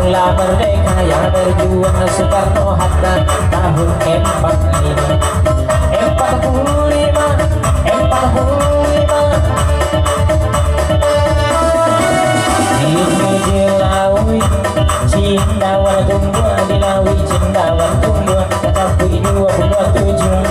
Mula merdeka yang berjuang Soekarno Hatta tahun 45 ini dilawi cindawan tunggu dilawi cindawan tunggu tapi 27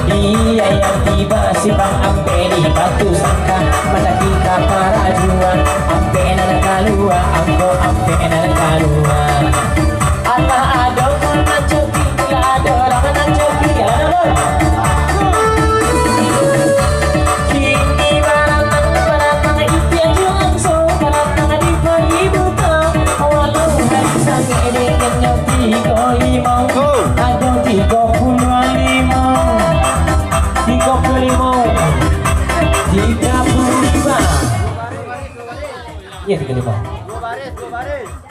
dia yang tiba si bang ampe di batu sangka mendaki kapara jua ampe nana kalua angko ampe nana kalua ana ada mana coki la ada orang mana coki ana kini barang ipian juang so barang di pagi buta walau hari sange dengan nyoti koimau ada 35 iya 35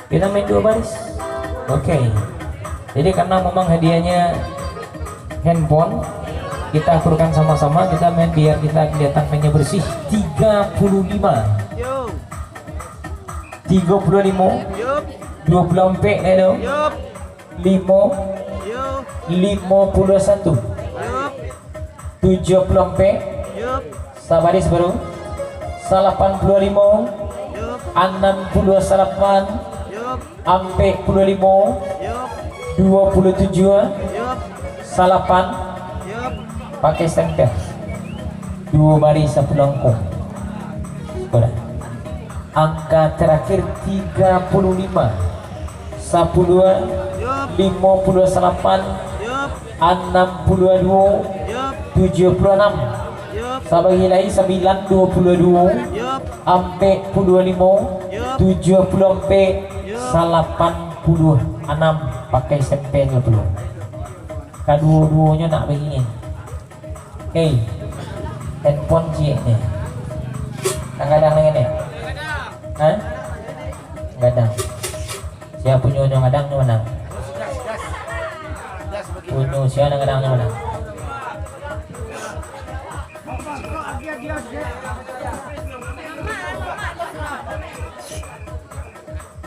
kita main 2 baris oke. Jadi karena memang hadiahnya handphone kita akurkan sama-sama, kita main biar kita kelihatan mainnya bersih. 35 20 pe edo 51 70 pe sabaris baru 85 68 ampe 25 27 salapan pakai stempel 2 baris 10 angka. Angka terakhir 35 10 58 62 76 sabagi lagi 9 22 ampe 25 70 ampe 86 pakai stempel 20 kedua-duanya nak begini. Oke, handphone cik ni kadang dengan ni kadang siapa punya kadang ni mana punya siapa kadang ni mana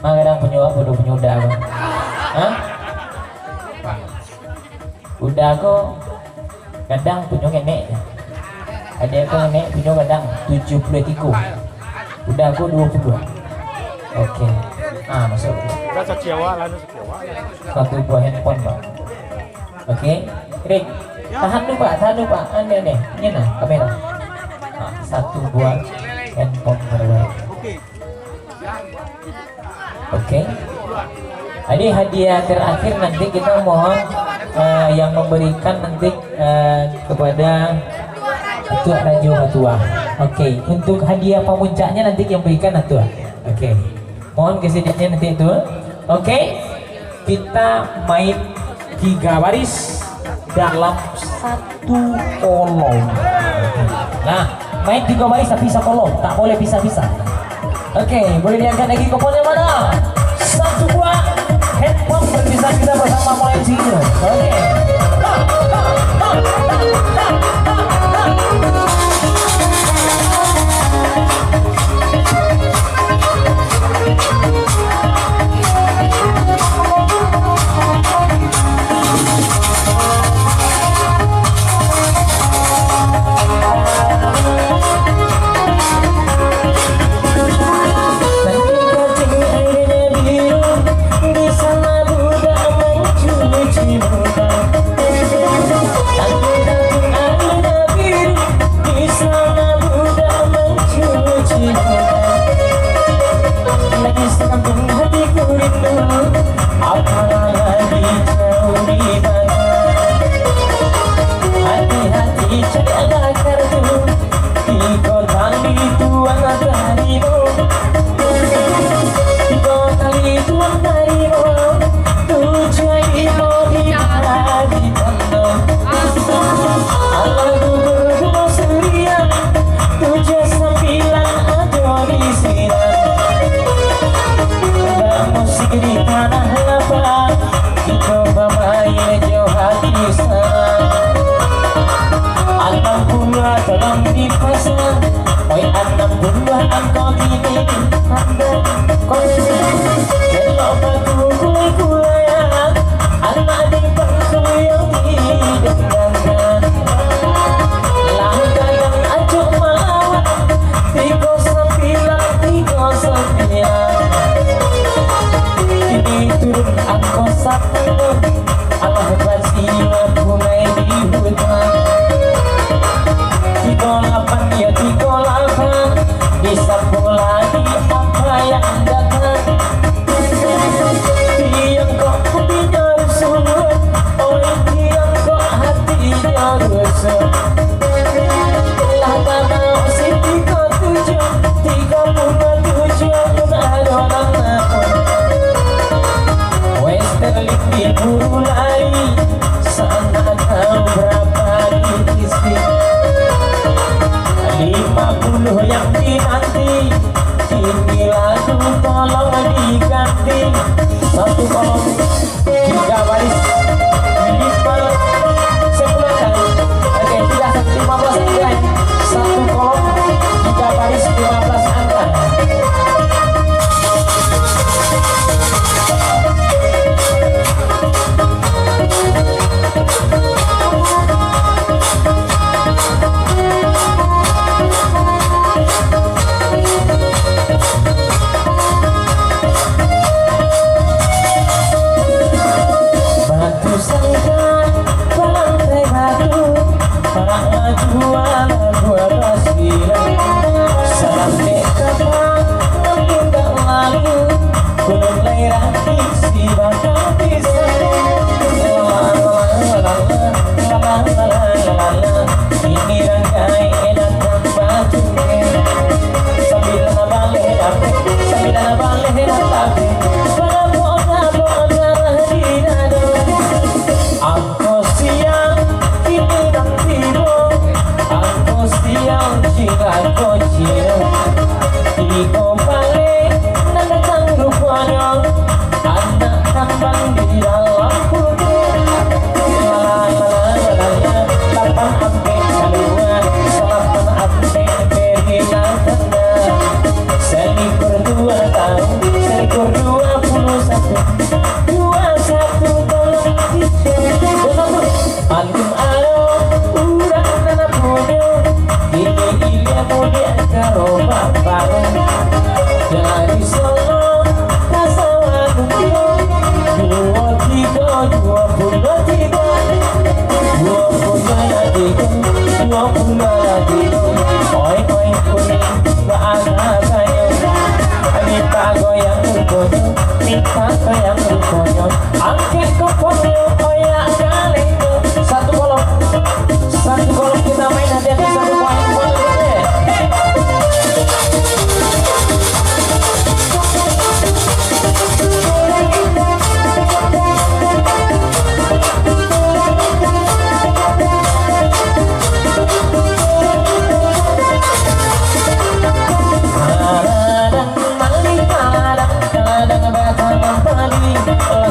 kadang punya apa udah punya udah apa udah aku kadang punya nenek ada aku nenek punya kadang 73 udah aku 22 oke. Masuk satu buah handphone pak. Oke. Rick tahan dulu pak nih nah kamera satu buah handphone baru. Oke. Jadi hadiah terakhir nanti kita mohon yang memberikan nanti kepada Ketua Rajo Matua. Oke. Untuk hadiah pemuncaknya nanti yang berikan Ketua. Oke. Mohon kesediaannya nanti itu. Oke. Kita main 3 baris dalam 1 kolom. Nah, main 3 baris tapi 1 kolom, tak boleh pisah-pisah. Oke, boleh diangkat lagi kopornya mana? 1 buah handphone berpisah kita bersama mulai sini. Oke.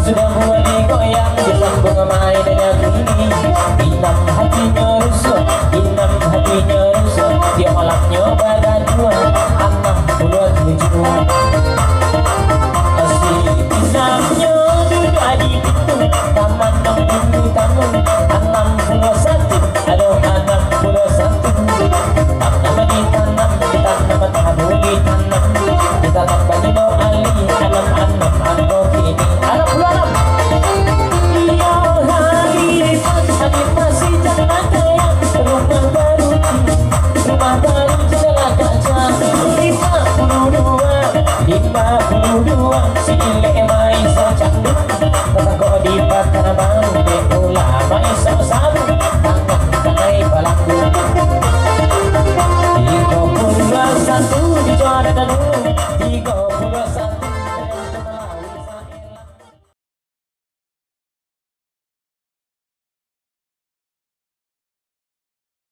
Sudah buat Ada dulu